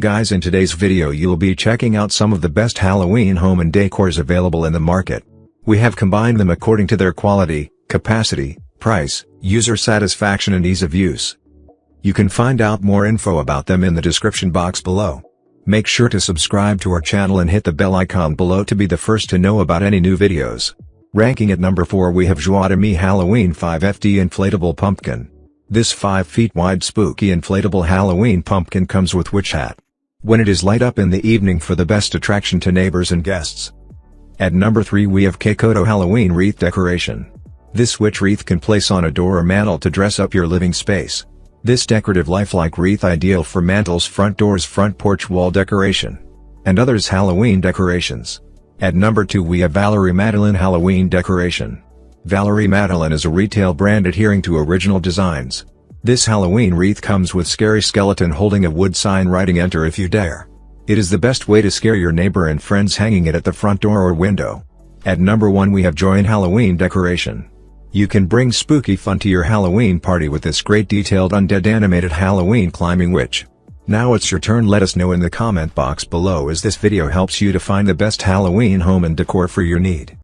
Guys, in today's video you'll be checking out some of the best Halloween home and decors available in the market. We have combined them according to their quality, capacity, price, user satisfaction and ease of use. You can find out more info about them in the description box below. Make sure to subscribe to our channel and hit the bell icon below to be the first to know about any new videos. Ranking at number 4 we have Joadame Halloween 5FD Inflatable Pumpkin. This 5 feet wide spooky inflatable Halloween pumpkin comes with witch hat. When it is light up in the evening for the best attraction to neighbors and guests. At number 3 we have KokOTO Halloween Wreath Decoration. This witch wreath can place on a door or mantle to dress up your living space. This decorative lifelike wreath ideal for mantles, front doors, front porch wall decoration, and others Halloween decorations. At number 2 we have Valerie Madeline Halloween Decoration. Valerie Madeline is a retail brand adhering to original designs. This Halloween wreath comes with scary skeleton holding a wood sign writing "Enter if you dare." It is the best way to scare your neighbor and friends hanging it at the front door or window. At number 1 we have Joadame Halloween Decoration. You can bring spooky fun to your Halloween party with this great detailed undead animated Halloween climbing witch. Now it's your turn. Let us know in the comment box below as this video helps you to find the best Halloween home and decor for your need.